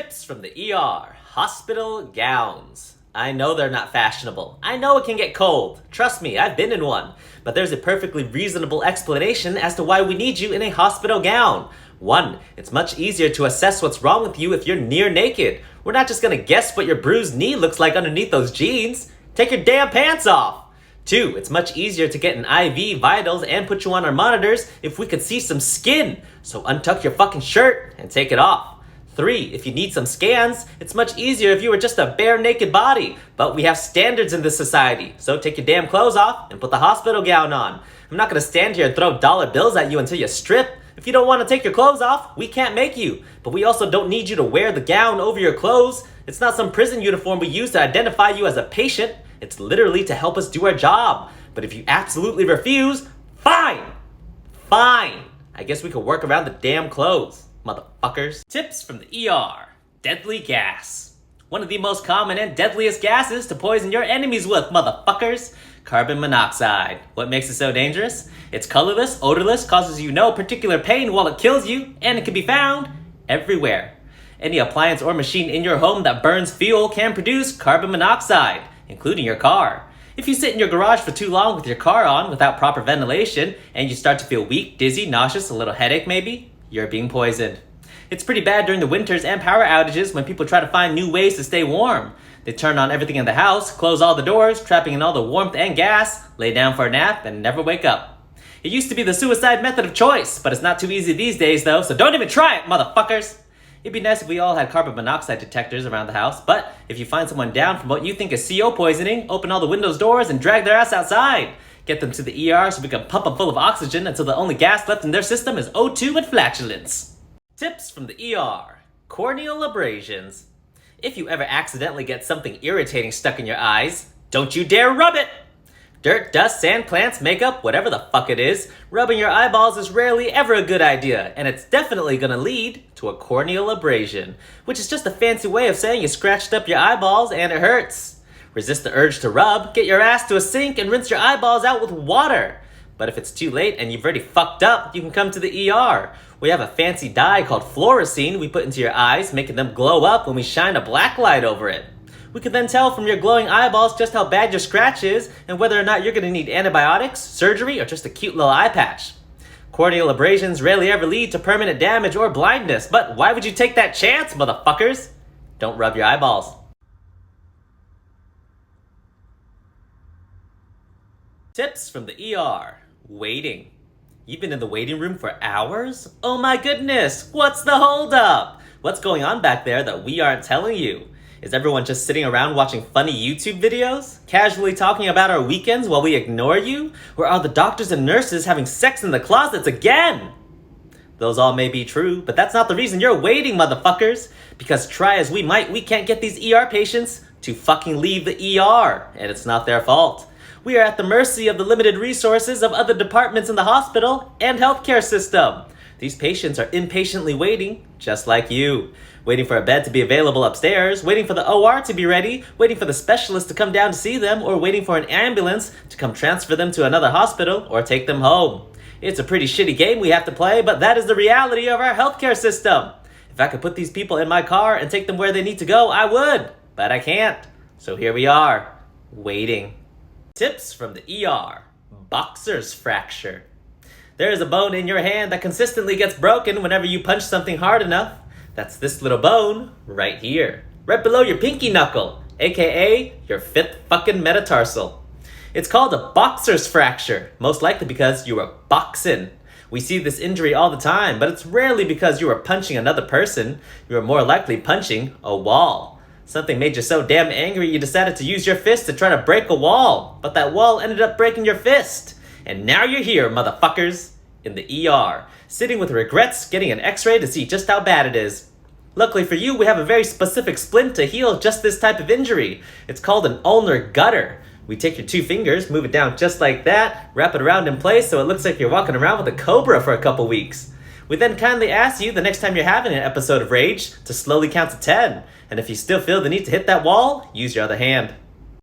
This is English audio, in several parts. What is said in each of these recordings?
Tips from the ER. Hospital gowns. I know they're not fashionable. I know it can get cold. Trust me, I've been in one. But there's a perfectly reasonable explanation as to why we need you in a hospital gown. 1. It's much easier to assess what's wrong with you if you're near naked. We're not just gonna guess what your bruised knee looks like underneath those jeans. Take your damn pants off! 2. It's much easier to get an IV, vitals, and put you on our monitors if we could see some skin. So untuck your fucking shirt and take it off. 3. If you need some scans, it's much easier if you were just a bare naked body. But we have standards in this society, so take your damn clothes off and put the hospital gown on. I'm not gonna stand here and throw dollar bills at you until you strip. If you don't want to take your clothes off, we can't make you. But we also don't need you to wear the gown over your clothes. It's not some prison uniform we use to identify you as a patient. It's literally to help us do our job. But if you absolutely refuse, fine! Fine! I guess we could work around the damn clothes, motherfuckers. Tips from the ER. Deadly gas. One of the most common and deadliest gases to poison your enemies with, motherfuckers. Carbon monoxide. What makes it so dangerous? It's colorless, odorless, causes you no particular pain while it kills you, and it can be found everywhere. Any appliance or machine in your home that burns fuel can produce carbon monoxide, including your car. If you sit in your garage for too long with your car on without proper ventilation, and you start to feel weak, dizzy, nauseous, a little headache maybe, you're being poisoned. It's pretty bad during the winters and power outages when people try to find new ways to stay warm. They turn on everything in the house, close all the doors, trapping in all the warmth and gas, lay down for a nap, and never wake up. It used to be the suicide method of choice, but it's not too easy these days though, so don't even try it, motherfuckers! It'd be nice if we all had carbon monoxide detectors around the house, but if you find someone down from what you think is CO poisoning, open all the windows, doors, and drag their ass outside. Get them to the ER so we can pump them full of oxygen until the only gas left in their system is O2 and flatulence. Tips from the ER. Corneal abrasions. If you ever accidentally get something irritating stuck in your eyes, don't you dare rub it! Dirt, dust, sand, plants, makeup, whatever the fuck it is, rubbing your eyeballs is rarely ever a good idea, and it's definitely gonna lead to a corneal abrasion, which is just a fancy way of saying you scratched up your eyeballs and it hurts. Resist the urge to rub, get your ass to a sink and rinse your eyeballs out with water. But if it's too late and you've already fucked up, you can come to the ER. We have a fancy dye called fluorescein we put into your eyes, making them glow up when we shine a black light over it. We can then tell from your glowing eyeballs just how bad your scratch is and whether or not you're going to need antibiotics, surgery, or just a cute little eye patch. Corneal abrasions rarely ever lead to permanent damage or blindness, but why would you take that chance, motherfuckers? Don't rub your eyeballs. Tips from the ER. Waiting. You've been in the waiting room for hours? Oh my goodness, what's the holdup? What's going on back there that we aren't telling you? Is everyone just sitting around watching funny YouTube videos? Casually talking about our weekends while we ignore you? Or are the doctors and nurses having sex in the closets again? Those all may be true, but that's not the reason you're waiting, motherfuckers. Because try as we might, we can't get these ER patients to fucking leave the ER, and it's not their fault. We are at the mercy of the limited resources of other departments in the hospital and healthcare system. These patients are impatiently waiting, just like you. Waiting for a bed to be available upstairs, waiting for the OR to be ready, waiting for the specialist to come down to see them, or waiting for an ambulance to come transfer them to another hospital or take them home. It's a pretty shitty game we have to play, but that is the reality of our healthcare system. If I could put these people in my car and take them where they need to go, I would, but I can't. So here we are, waiting. Tips from the ER. Boxer's fracture. There is a bone in your hand that consistently gets broken whenever you punch something hard enough. That's this little bone right here, right below your pinky knuckle, aka your 5th fucking metatarsal. It's called a boxer's fracture, most likely because you were boxing. We see this injury all the time, but it's rarely because you were punching another person. You were more likely punching a wall. Something made you so damn angry you decided to use your fist to try to break a wall, but that wall ended up breaking your fist. And now you're here, motherfuckers, in the ER, sitting with regrets, getting an x-ray to see just how bad it is. Luckily for you, we have a very specific splint to heal just this type of injury. It's called an ulnar gutter. We take your 2 fingers, move it down just like that, wrap it around in place so it looks like you're walking around with a cobra for a couple weeks. We then kindly ask you the next time you're having an episode of rage to slowly count to 10. And if you still feel the need to hit that wall, use your other hand.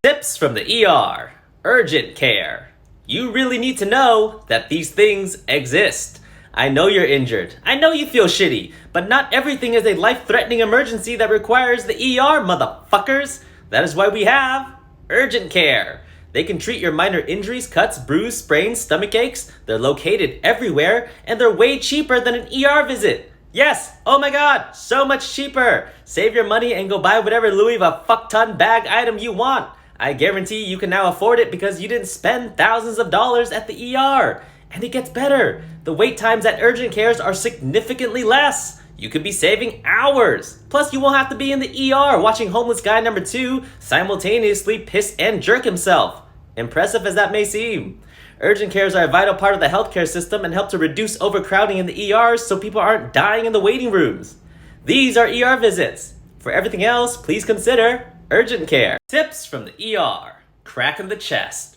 Tips from the ER. Urgent care. You really need to know that these things exist. I know you're injured. I know you feel shitty. But not everything is a life-threatening emergency that requires the ER, motherfuckers. That is why we have urgent care. They can treat your minor injuries, cuts, bruises, sprains, stomach aches. They're located everywhere, and they're way cheaper than an ER visit. Yes, oh my god, so much cheaper. Save your money and go buy whatever Louis a fuck-ton bag item you want. I guarantee you can now afford it because you didn't spend thousands of dollars at the ER. And it gets better. The wait times at urgent cares are significantly less. You could be saving hours. Plus, you won't have to be in the ER watching homeless guy number 2 simultaneously piss and jerk himself. Impressive as that may seem. Urgent cares are a vital part of the healthcare system and help to reduce overcrowding in the ERs so people aren't dying in the waiting rooms. These are ER visits. For everything else, please consider urgent care. Tips from the ER. Crack in the chest.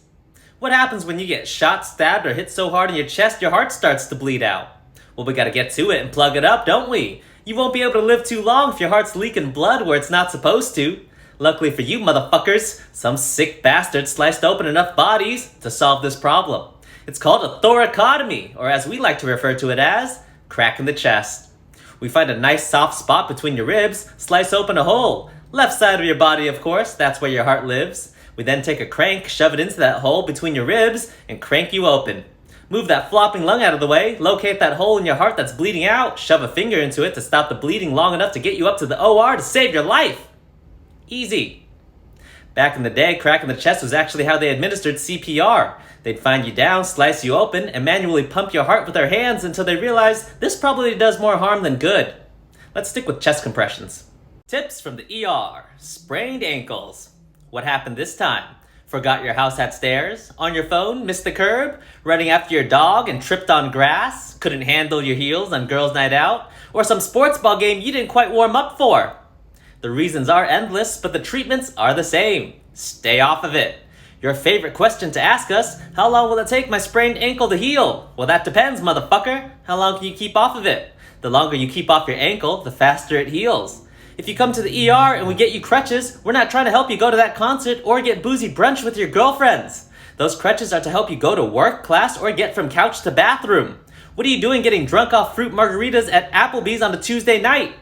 What happens when you get shot, stabbed, or hit so hard in your chest your heart starts to bleed out? Well, we gotta get to it and plug it up, don't we? You won't be able to live too long if your heart's leaking blood where it's not supposed to. Luckily for you motherfuckers, some sick bastard sliced open enough bodies to solve this problem. It's called a thoracotomy, or as we like to refer to it as, crack in the chest. We find a nice soft spot between your ribs, slice open a hole. Left side of your body, of course, that's where your heart lives. We then take a crank, shove it into that hole between your ribs, and crank you open. Move that flopping lung out of the way, locate that hole in your heart that's bleeding out, shove a finger into it to stop the bleeding long enough to get you up to the OR to save your life. Easy. Back in the day, crack in the chest was actually how they administered CPR. They'd find you down, slice you open, and manually pump your heart with their hands until they realized this probably does more harm than good. Let's stick with chest compressions. Tips from the ER. Sprained ankles. What happened this time? Forgot your house had stairs? On your phone? Missed the curb? Running after your dog and tripped on grass? Couldn't handle your heels on girls' night out? Or some sports ball game you didn't quite warm up for? The reasons are endless, but the treatments are the same. Stay off of it. Your favorite question to ask us, how long will it take my sprained ankle to heal? Well, that depends, motherfucker. How long can you keep off of it? The longer you keep off your ankle, the faster it heals. If you come to the ER and we get you crutches, we're not trying to help you go to that concert or get boozy brunch with your girlfriends. Those crutches are to help you go to work, class, or get from couch to bathroom. What are you doing getting drunk off fruit margaritas at Applebee's on a Tuesday night?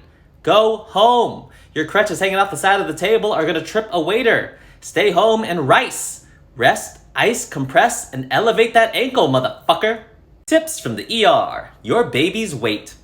Go home. Your crutches hanging off the side of the table are going to trip a waiter. Stay home and rice. Rest, ice, compress, and elevate that ankle, motherfucker. Tips from the ER. Your baby's weight.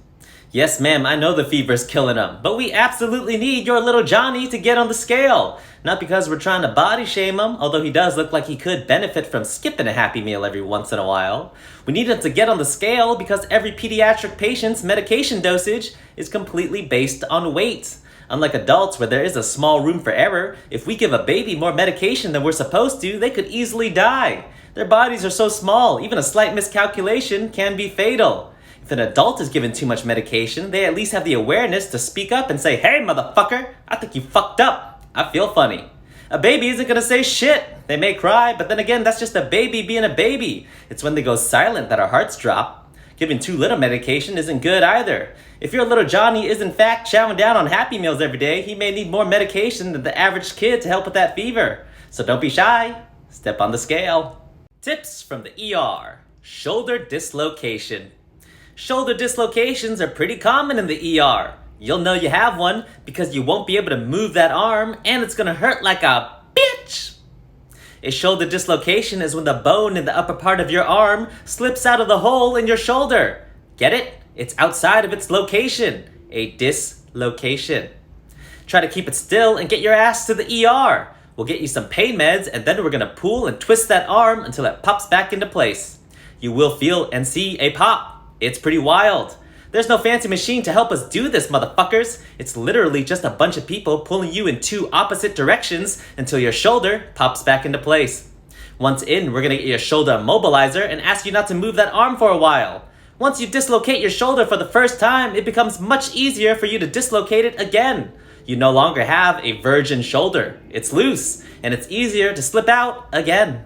Yes, ma'am, I know the fever's killing him, but we absolutely need your little Johnny to get on the scale. Not because we're trying to body shame him, although he does look like he could benefit from skipping a Happy Meal every once in a while. We need him to get on the scale because every pediatric patient's medication dosage is completely based on weight. Unlike adults where there is a small room for error, if we give a baby more medication than we're supposed to, they could easily die. Their bodies are so small, even a slight miscalculation can be fatal. If an adult is given too much medication, they at least have the awareness to speak up and say, "Hey, motherfucker, I think you fucked up. I feel funny." A baby isn't gonna say shit. They may cry, but then again, that's just a baby being a baby. It's when they go silent that our hearts drop. Giving too little medication isn't good either. If your little Johnny is in fact chowing down on Happy Meals every day, he may need more medication than the average kid to help with that fever. So don't be shy. Step on the scale. Tips from the ER. Shoulder dislocation. Shoulder dislocations are pretty common in the ER. You'll know you have one because you won't be able to move that arm and it's gonna hurt like a bitch. A shoulder dislocation is when the bone in the upper part of your arm slips out of the hole in your shoulder. Get it? It's outside of its location. A dislocation. Try to keep it still and get your ass to the ER. We'll get you some pain meds and then we're gonna pull and twist that arm until it pops back into place. You will feel and see a pop. It's pretty wild. There's no fancy machine to help us do this, motherfuckers. It's literally just a bunch of people pulling you in two opposite directions until your shoulder pops back into place. Once in, we're gonna get your shoulder immobilizer and ask you not to move that arm for a while. Once you dislocate your shoulder for the first time, it becomes much easier for you to dislocate it again. You no longer have a virgin shoulder. It's loose, and it's easier to slip out again.